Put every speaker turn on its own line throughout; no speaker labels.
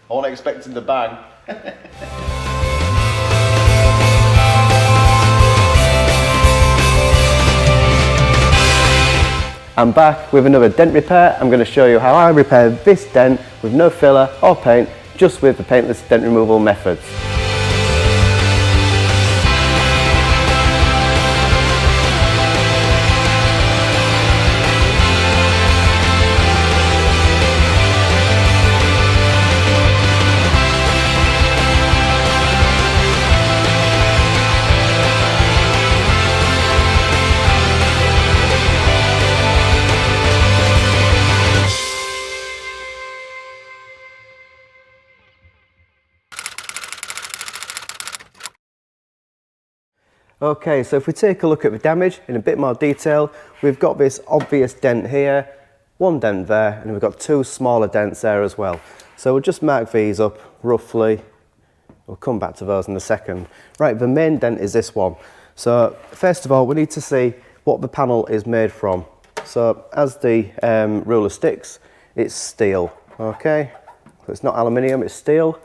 I wasn't expecting the bang. I'm back with another dent repair. I'm going to show you how I repair this dent with no filler or paint, just with the paintless dent removal methods. Okay, so if we take a look at the damage in a bit more detail, we've got this obvious dent here, one dent there, and we've got two smaller dents there as well. So we'll just mark these up roughly. We'll come back to those in a second. Right, the main dent is this one. So first of all, we need to see what the panel is made from. So as the ruler sticks, it's steel, okay? So it's not aluminium, it's steel.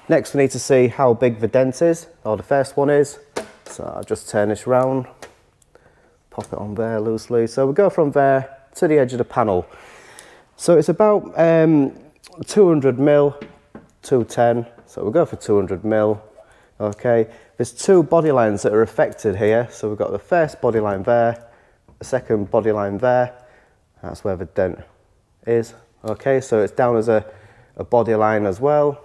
Next we need to see how big the dent is, or the first one is. So I'll just turn this round, pop it on there loosely. So we'll go from there to the edge of the panel. So it's about 200 mil, 210. So we'll go for 200 mil. Okay, there's two body lines that are affected here. So we've got the first body line there, the second body line there. That's where the dent is. Okay, so it's down as a body line as well.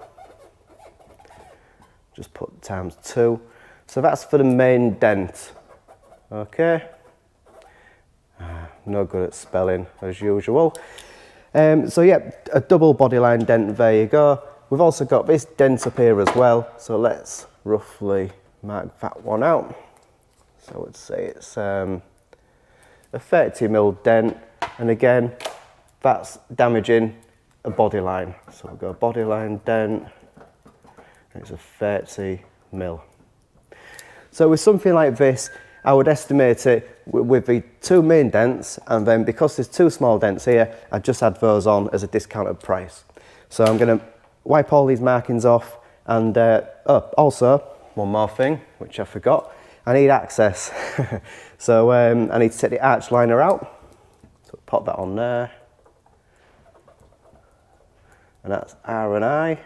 Just put times 2. So that's for the main dent, okay? No good at spelling as usual. So yeah, a double bodyline dent, there you go. We've also got this dent up here as well, so let's roughly mark that one out. So let's say it's a 30 mil dent, and again, that's damaging a bodyline. So we'll go bodyline dent, and it's a 30 mil. So with something like this, I would estimate it with the two main dents, and then because there's two small dents here, I just add those on as a discounted price. So I'm going to wipe all these markings off, and also, one more thing, which I forgot, I need access. So I need to take the arch liner out, so pop that on there, and that's R and I.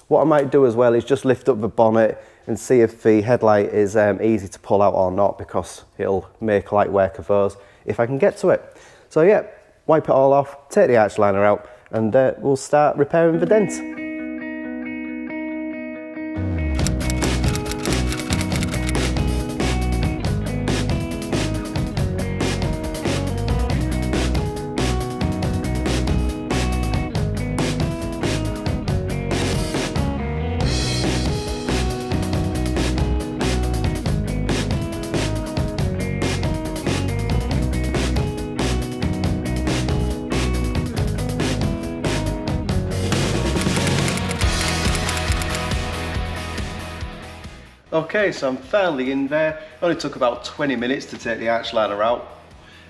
What I might do as well is just lift up the bonnet and see if the headlight is easy to pull out or not, because it'll make light work of those if I can get to it. So yeah, wipe it all off, take the arch liner out, and we'll start repairing the dent. Okay, so I'm finally in there. It only took about 20 minutes to take the arch liner out,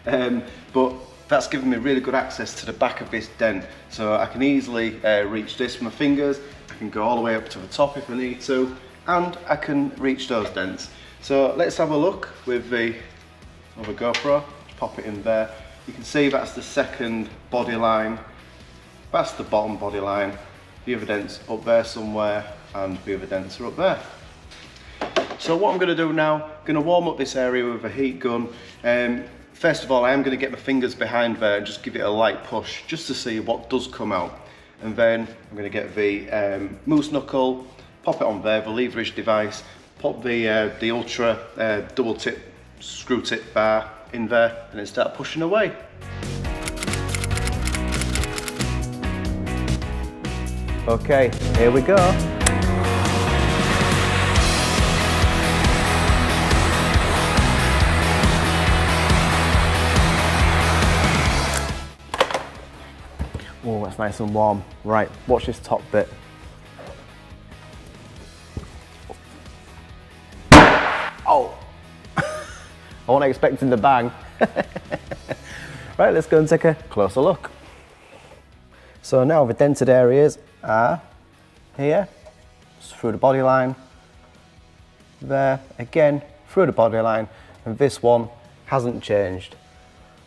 but that's given me really good access to the back of this dent. So I can easily reach this with my fingers, I can go all the way up to the top if I need to, and I can reach those dents. So let's have a look with the other GoPro, pop it in there. You can see that's the second body line, that's the bottom body line, the other dent's up there somewhere, and the other dents are up there. So what I'm going to do now, I'm going to warm up this area with a heat gun. First of all, I am going to get my fingers behind there and just give it a light push, just to see what does come out. And then I'm going to get the moose knuckle, pop it on there, the leverage device, pop the ultra double tip screw tip bar in there, and then start pushing away. Okay, here we go. Oh, that's nice and warm. Right, watch this top bit. Oh! I wasn't expecting the bang. Right, let's go and take a closer look. So now the dented areas are here, just through the body line, there, again, through the body line, and this one hasn't changed.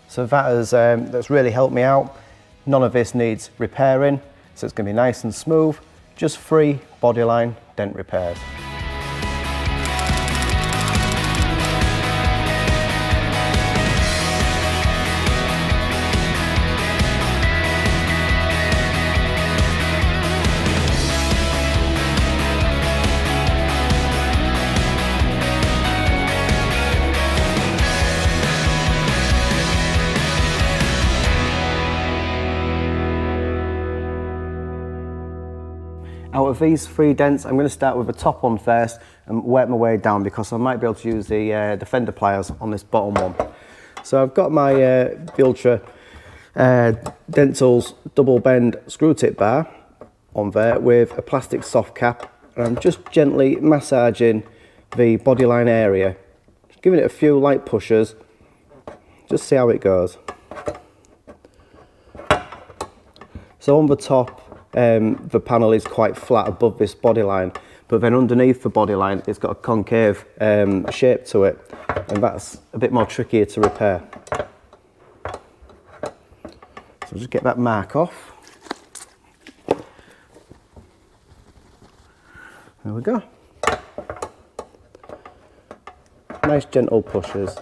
So that has, that's really helped me out. None of this needs repairing, so it's going to be nice and smooth, just 3 bodyline dent repairs. Out of these 3 dents, I'm going to start with the top one first and work my way down, because I might be able to use the Fender pliers on this bottom one. So I've got my the Ultra Dent Tools double bend screw tip bar on there with a plastic soft cap, and I'm just gently massaging the bodyline area, just giving it a few light pushes, just see how it goes. So on the top, the panel is quite flat above this bodyline, but then underneath the bodyline it's got a concave shape to it, and that's a bit more trickier to repair. So just get that mark off. There we go. Nice gentle pushes.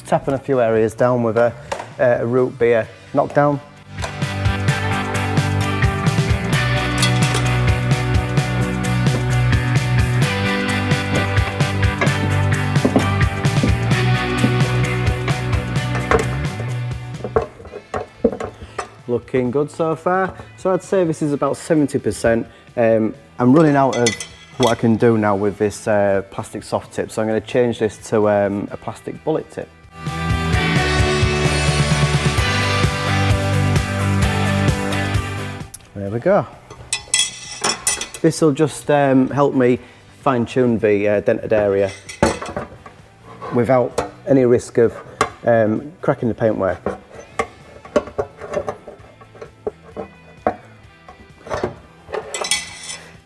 Tapping a few areas down with a root beer knockdown. Looking good so far. So I'd say this is about 70%. I'm running out of what I can do now with this plastic soft tip, so I'm going to change this to a plastic bullet tip. There we go. This will just help me fine tune the dented area without any risk of cracking the paintwork.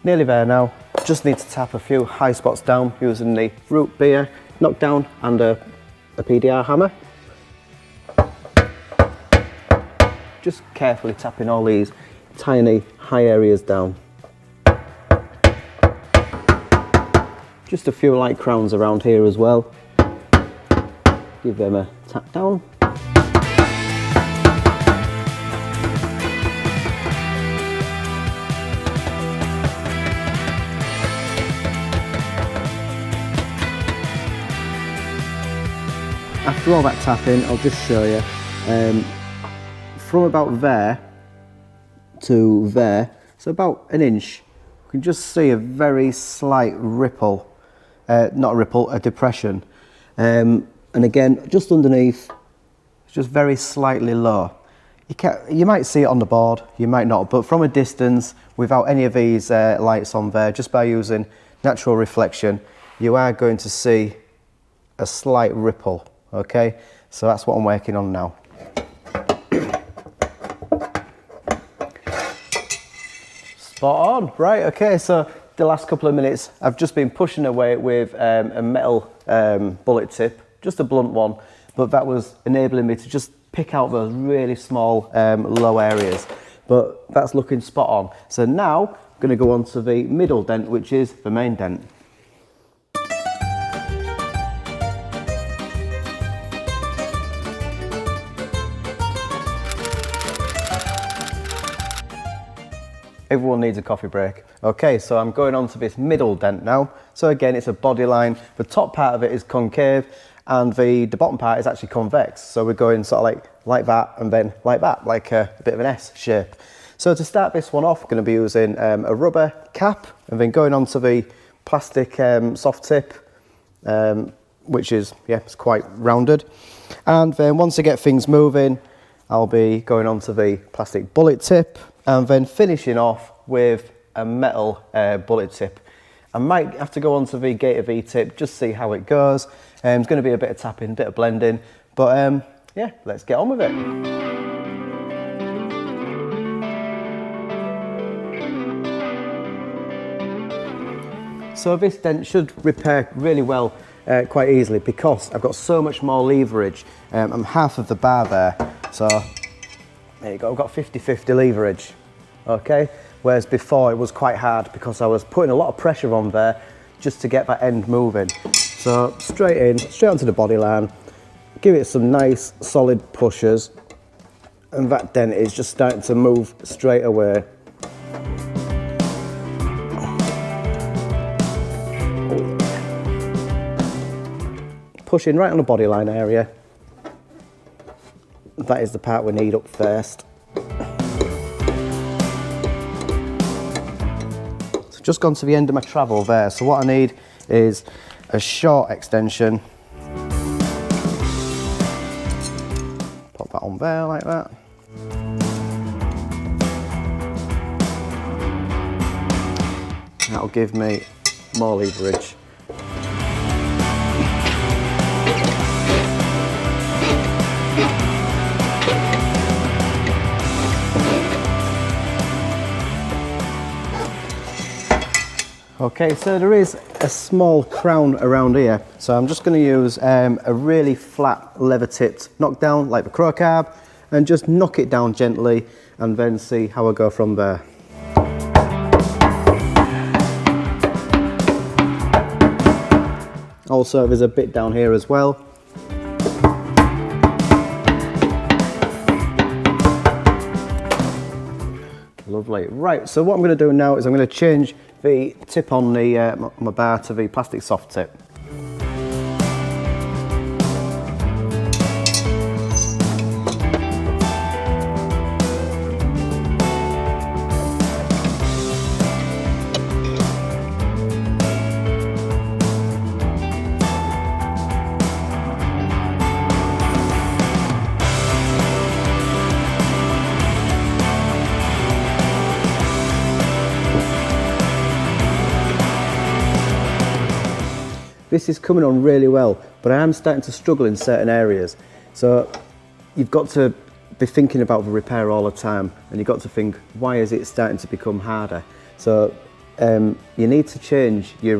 Nearly there now. Just need to tap a few high spots down using the root beer knockdown and a PDR hammer. Just carefully tapping all these tiny high areas down. Just a few light crowns around here as well. Give them a tap down. After all that tapping, I'll just show you. From about there to there, so about an inch, you can just see a very slight ripple, not a ripple, a depression. And again, just underneath, it's just very slightly low. You might see it on the board, you might not, but from a distance, without any of these lights on there, just by using natural reflection, you are going to see a slight ripple, okay? So that's what I'm working on now. Spot on, right, okay, so the last couple of minutes I've just been pushing away with a metal bullet tip, just a blunt one, but that was enabling me to just pick out those really small low areas, but that's looking spot on. So now I'm going to go on to the middle dent, which is the main dent. Everyone needs a coffee break. Okay, so I'm going on to this middle dent now. So again, it's a body line. The top part of it is concave and the bottom part is actually convex. So we're going sort of like that and then like that, like a bit of an S shape. So to start this one off, we're going to be using a rubber cap and then going on to the plastic soft tip, which is, yeah, it's quite rounded. And then once I get things moving, I'll be going on to the plastic bullet tip and then finishing off with a metal bullet tip. I might have to go on to the Gator V-tip, just see how it goes. It's going to be a bit of tapping, a bit of blending, but yeah, let's get on with it. So this dent should repair really well quite easily because I've got so much more leverage. I'm half of the bar there, so there you go, I've got 50-50 leverage, okay? Whereas before it was quite hard because I was putting a lot of pressure on there just to get that end moving. So straight onto the body line, give it some nice solid pushes, and that dent is just starting to move straight away. Pushing right on the bodyline area. That is the part we need up first. So just gone to the end of my travel there. So what I need is a short extension. Pop that on there like that. That'll give me more leverage. Okay, so there is a small crown around here, so I'm just going to use a really flat leather tipped knockdown like the crow carb and just knock it down gently and then see how I go from there. Also there's a bit down here as well. Lovely. Right, so what I'm going to do now is I'm going to change the tip on the my bar to the plastic soft tip. This is coming on really well, but I am starting to struggle in certain areas. So you've got to be thinking about the repair all the time, and you've got to think, why is it starting to become harder? So you need to change your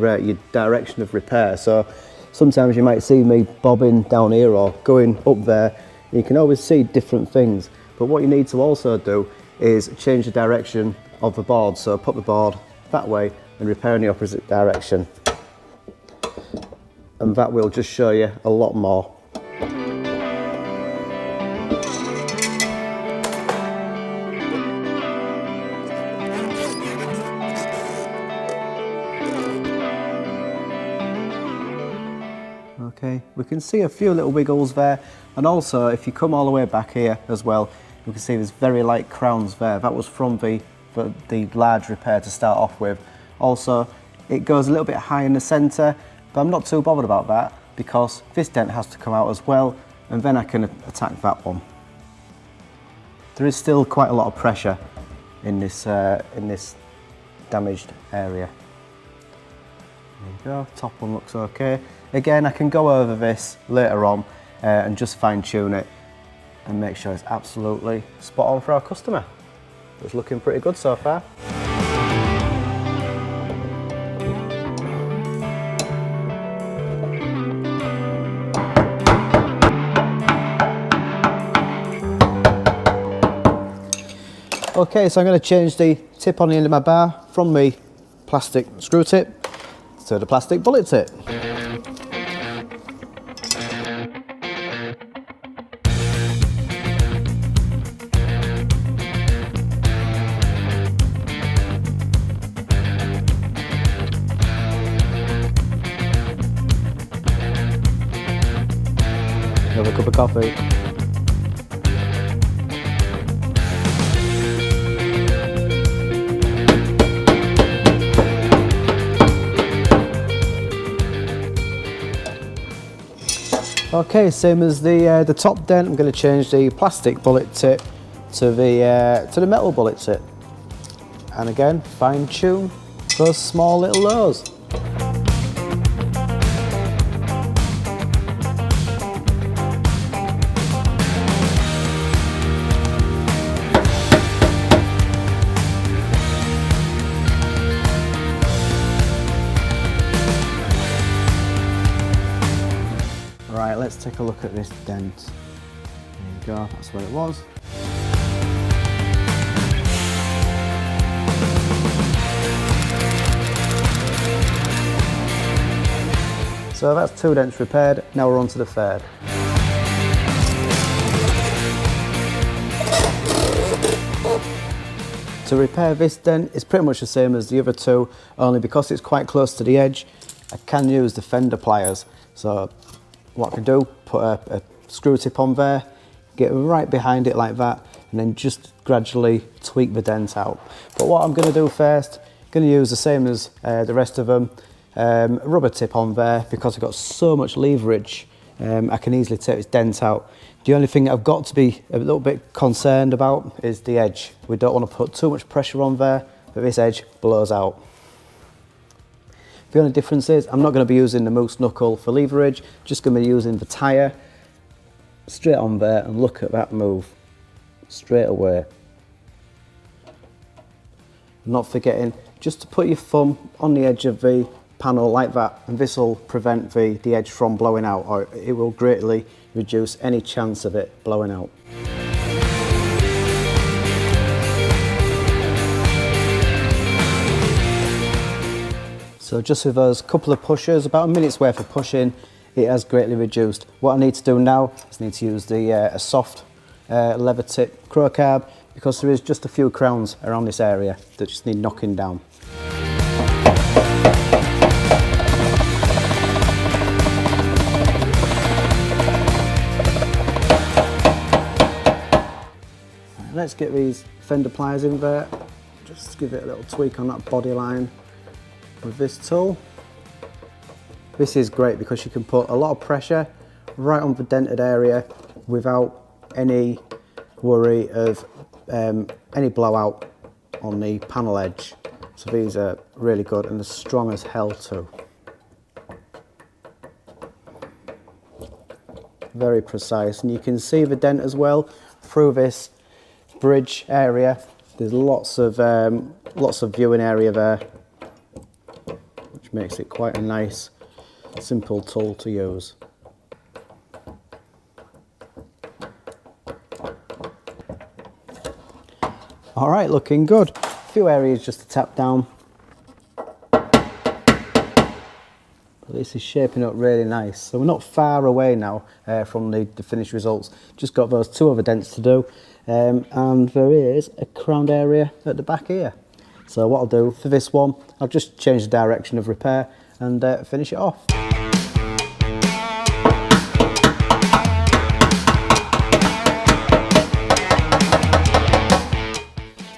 direction of repair. So sometimes you might see me bobbing down here or going up there. You can always see different things, but what you need to also do is change the direction of the board. So put the board that way and repair in the opposite direction. And that will just show you a lot more. Okay, we can see a few little wiggles there, and also if you come all the way back here as well, you can see there's very light crowns there. That was from the large repair to start off with. Also, it goes a little bit high in the centre, but I'm not too bothered about that because this dent has to come out as well, and then I can attack that one. There is still quite a lot of pressure in this damaged area. There you go, top one looks okay. Again, I can go over this later on and just fine tune it and make sure it's absolutely spot on for our customer. It's looking pretty good so far. Okay, so I'm going to change the tip on the end of my bar from the plastic screw tip to the plastic bullet tip. Another cup of coffee. Okay, same as the top dent, I'm going to change the plastic bullet tip to the metal bullet tip.
and again fine tune those small little lows. Right, let's take a look at this dent. There you go, that's where it was. So that's 2 dents repaired, now we're on to the third. To repair this dent, it's pretty much the same as the other 2, only because it's quite close to the edge, I can use the Fender pliers. So what I can do, put a screw tip on there, get right behind it like that, and then just gradually tweak the dent out. But what I'm going to do first, I'm going to use the same as the rest of them, a rubber tip on there, because I've got so much leverage, I can easily take this dent out. The only thing I've got to be a little bit concerned about is the edge. We don't want to put too much pressure on there, but this edge blows out. The only difference is I'm not going to be using the moose knuckle for leverage, just going to be using the tyre straight on there, and look at that move straight away. Not forgetting just to put your thumb on the edge of the panel like that, and this will prevent the edge from blowing out, or it will greatly reduce any chance of it blowing out. So just with those couple of pushes, about a minute's worth of pushing, it has greatly reduced. What I need to do now is I need to use the a soft leather tip crow carb, because there is just a few crowns around this area that just need knocking down. Let's get these Fender pliers in there, just give it a little tweak on that body line with this tool. This is great because you can put a lot of pressure right on the dented area without any worry of any blowout on the panel edge. So these are really good and as strong as hell too. Very precise, and you can see the dent as well through this bridge area. There's lots of viewing area there, which makes it quite a nice, simple tool to use. All right, looking good. A few areas just to tap down. This is shaping up really nice. So we're not far away now from the finished results. Just got those 2 other dents to do. And there is a crowned area at the back here. So what I'll do for this one, I'll just change the direction of repair and finish it off.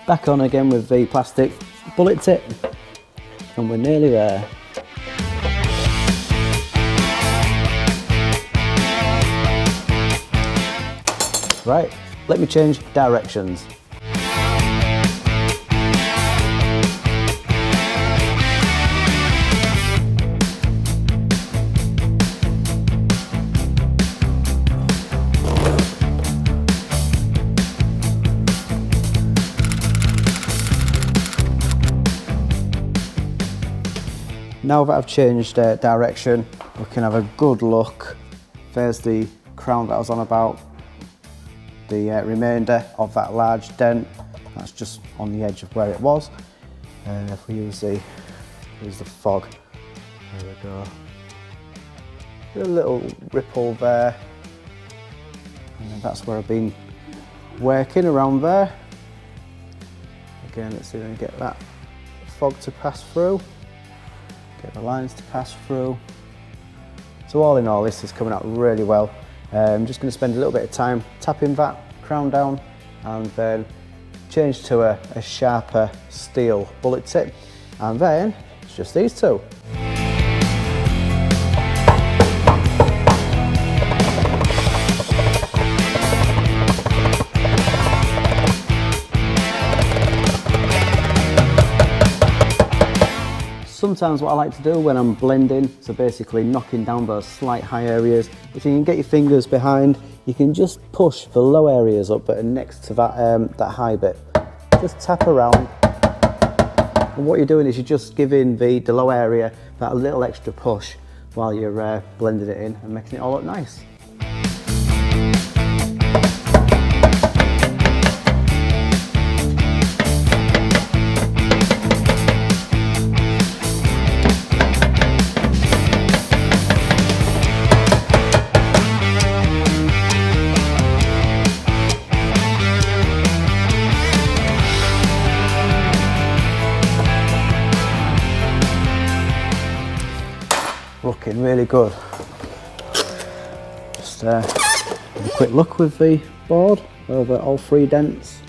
Back on again with the plastic bullet tip, and we're nearly there. Right, let me change directions. Now that I've changed direction, we can have a good look. There's the crown that I was on about. The remainder of that large dent, that's just on the edge of where it was. And if we use the fog, there we go. A little ripple there, and that's where I've been working around there. Again, let's see if we can get that fog to pass through, get the lines to pass through. So all in all, this is coming out really well. I'm just going to spend a little bit of time tapping that crown down and then change to a sharper steel bullet tip, and then it's just these 2. sometimes what I like to do when I'm blending, so basically knocking down those slight high areas, if you can get your fingers behind, you can just push the low areas up that are next to that, that high bit. Just tap around, and what you're doing is you're just giving the low area that little extra push while you're blending it in and making it all look nice. Looking really good. Just have a quick look with the board over all 3 dents.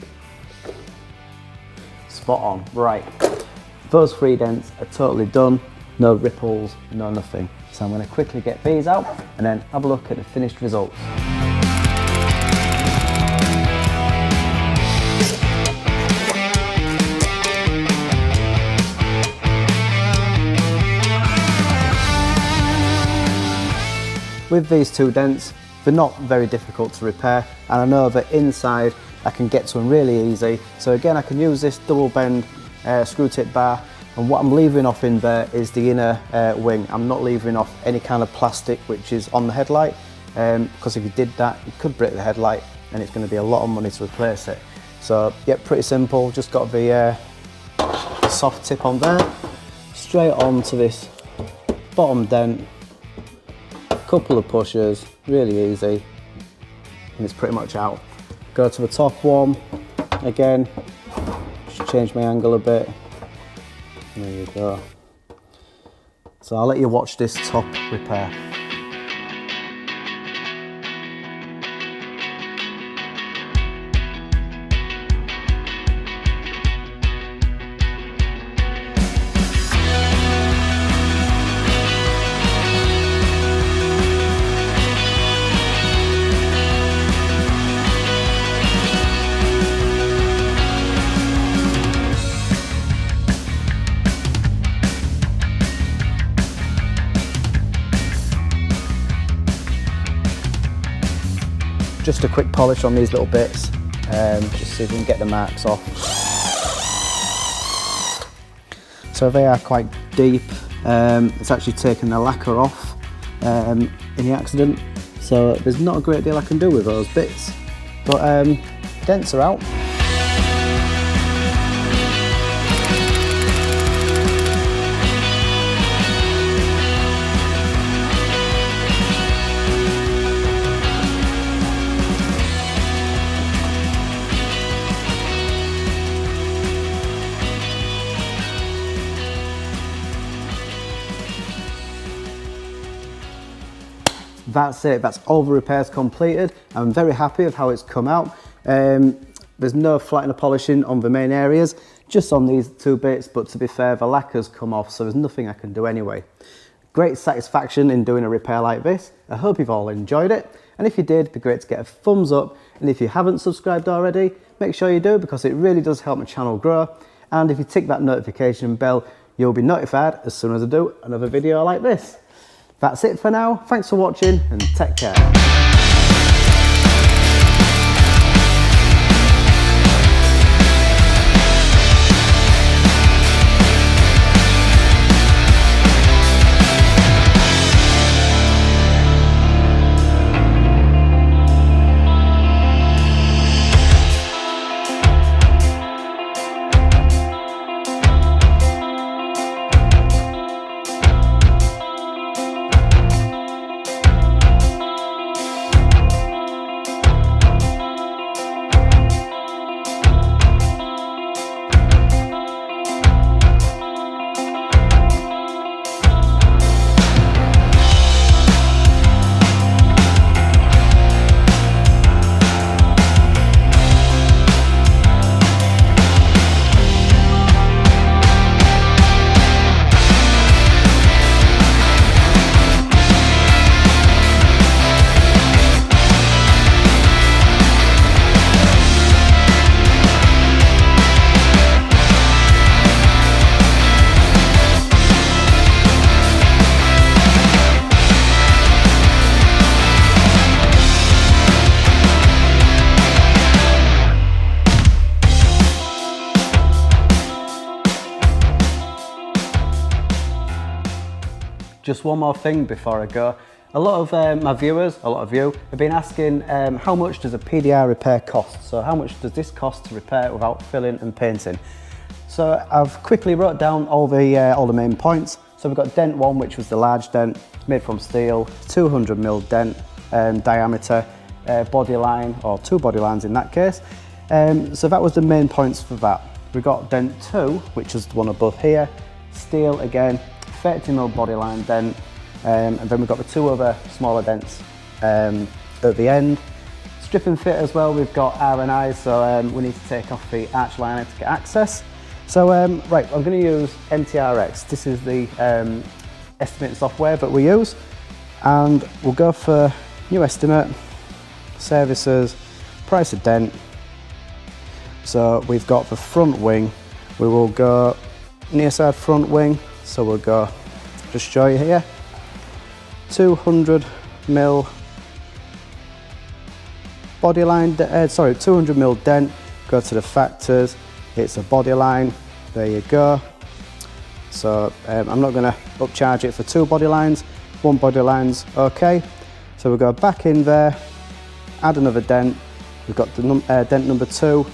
Spot on, right. Those 3 dents are totally done, no ripples, no nothing. So I'm going to quickly get these out and then have a look at the finished results. With these 2 dents, they're not very difficult to repair, and I know that inside I can get to them really easy. So again, I can use this double bend screw tip bar, and what I'm leaving off in there is the inner wing. I'm not leaving off any kind of plastic which is on the headlight, because if you did that, you could break the headlight and it's going to be a lot of money to replace it. So yeah, pretty simple, just got the soft tip on there, straight on to this bottom dent. Couple of pushes, really easy, and it's pretty much out. Go to the top one, again, just change my angle a bit, there you go. So I'll let you watch this top repair. Just a quick polish on these little bits, just so you can get the marks off. So they are quite deep. It's actually taken the lacquer off in the accident, so there's not a great deal I can do with those bits, but dents are out. That's it, that's all the repairs completed. I'm very happy with how it's come out. There's no flattening or polishing on the main areas, just on these 2 bits, but to be fair, the lacquer's come off, so there's nothing I can do anyway. Great satisfaction in doing a repair like this. I hope you've all enjoyed it, and if you did, it'd be great to get a thumbs up, and if you haven't subscribed already, make sure you do, because it really does help my channel grow, and if you tick that notification bell, you'll be notified as soon as I do another video like this. That's it for now, thanks for watching and take care.
Just one more thing before I go. A lot of my viewers, a lot of you, have been asking how much does a PDR repair cost? So how much does this cost to repair without filling and painting? So I've quickly wrote down all the main points. So we've got dent 1, which was the large dent, made from steel, 200mm dent diameter, body line, or 2 body lines in that case. So that was the main points for that. We got dent 2, which is the one above here, steel again, 30mm body line dent, and then we've got the 2 other smaller dents at the end. Strip and fit as well, we've got R&I, so we need to take off the arch liner to get access. So right, I'm going to use MTRX. This is the estimate software that we use, and we'll go for new estimate, services, price of dent. So we've got the front wing, we will go near side front wing, so we'll go, just show you here, 200mm body line, 200mm dent, go to the factors, it's a body line, there you go. So I'm not going to upcharge it for 2 body lines, 1 body line's okay. So we'll go back in there, add another dent, we've got the dent number 2, so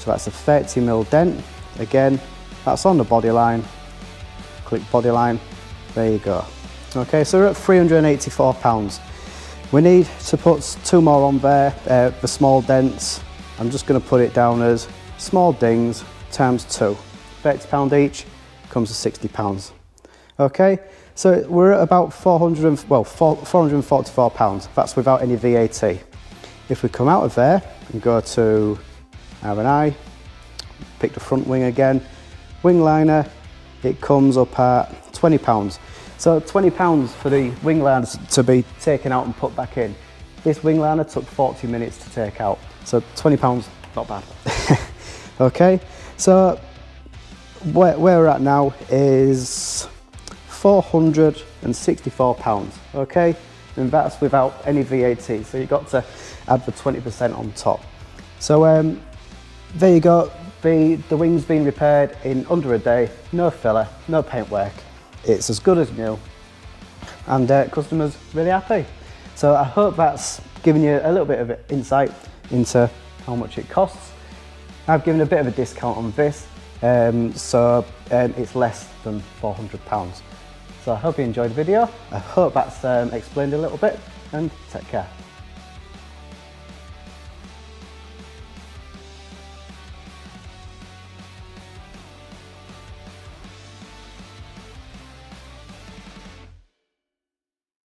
that's a 30mm dent, again, that's on the body line, click body line, there you go. Okay, so we're at £384. We need to put 2 more on there, the small dents. I'm just going to put it down as small dings times 2. £30 each, comes to £60. Okay, so we're at about £444. That's without any VAT. If we come out of there and go to R&I, pick the front wing again, wing liner, it comes up at £20. So £20 for the wing liners to be taken out and put back in. This wing liner took 40 minutes to take out, so £20, not bad. Okay, so where we're at now is £464, okay? And that's without any VAT, so you've got to add the 20% on top. So there you go, the wing's been repaired in under a day, no filler, no paint work. It's as good as new, and customers really happy. So I hope that's given you a little bit of insight into how much it costs. I've given a bit of a discount on this, so it's less than £400. So I hope you enjoyed the video. I hope that's explained a little bit, and take care.